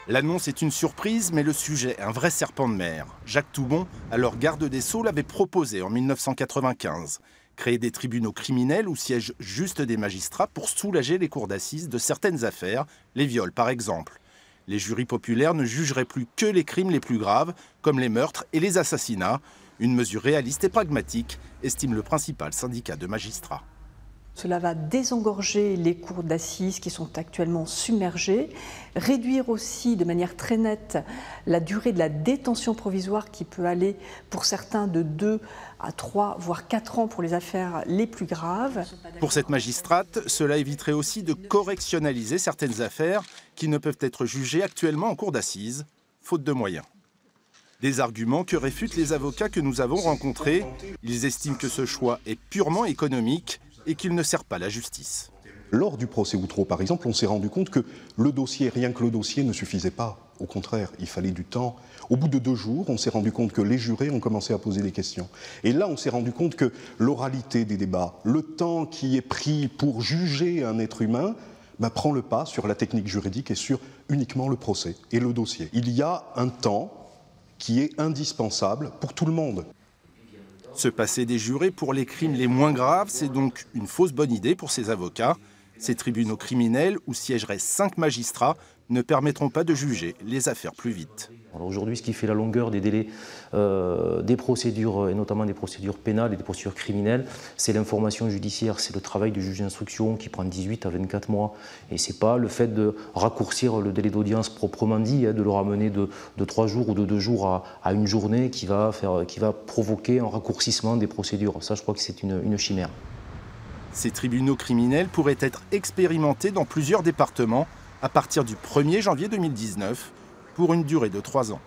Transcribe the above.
L'annonce est une surprise, mais le sujet, un vrai serpent de mer. Jacques Toubon, alors garde des Sceaux, l'avait proposé en 1995. Créer des tribunaux criminels où siègent juste des magistrats pour soulager les cours d'assises de certaines affaires, les viols par exemple. Les jurys populaires ne jugeraient plus que les crimes les plus graves, comme les meurtres et les assassinats. Une mesure réaliste et pragmatique, estime le principal syndicat de magistrats. Cela va désengorger les cours d'assises qui sont actuellement submergées, réduire aussi de manière très nette la durée de la détention provisoire qui peut aller pour certains de 2 à 3, voire 4 ans pour les affaires les plus graves. Pour cette magistrate, cela éviterait aussi de correctionnaliser certaines affaires qui ne peuvent être jugées actuellement en cour d'assises, faute de moyens. Des arguments que réfutent les avocats que nous avons rencontrés. Ils estiment que ce choix est purement économique et qu'il ne sert pas la justice. Lors du procès Outreau, par exemple, on s'est rendu compte que le dossier, rien que le dossier, ne suffisait pas. Au contraire, il fallait du temps. Au bout de 2 jours, on s'est rendu compte que les jurés ont commencé à poser des questions. Et là, on s'est rendu compte que l'oralité des débats, le temps qui est pris pour juger un être humain, prend le pas sur la technique juridique et sur uniquement le procès et le dossier. Il y a un temps qui est indispensable pour tout le monde. Se passer des jurés pour les crimes les moins graves, c'est donc une fausse bonne idée pour ces avocats. Ces tribunaux criminels, où siégeraient 5 magistrats, ne permettront pas de juger les affaires plus vite. Aujourd'hui, ce qui fait la longueur des délais des procédures, et notamment des procédures pénales et des procédures criminelles, c'est l'information judiciaire, c'est le travail du juge d'instruction qui prend 18 à 24 mois. Et ce n'est pas le fait de raccourcir le délai d'audience proprement dit, de le ramener de 3 jours ou de 2 jours à une journée qui va provoquer un raccourcissement des procédures. Ça, je crois que c'est une chimère. Ces tribunaux criminels pourraient être expérimentés dans plusieurs départements à partir du 1er janvier 2019 pour une durée de 3 ans.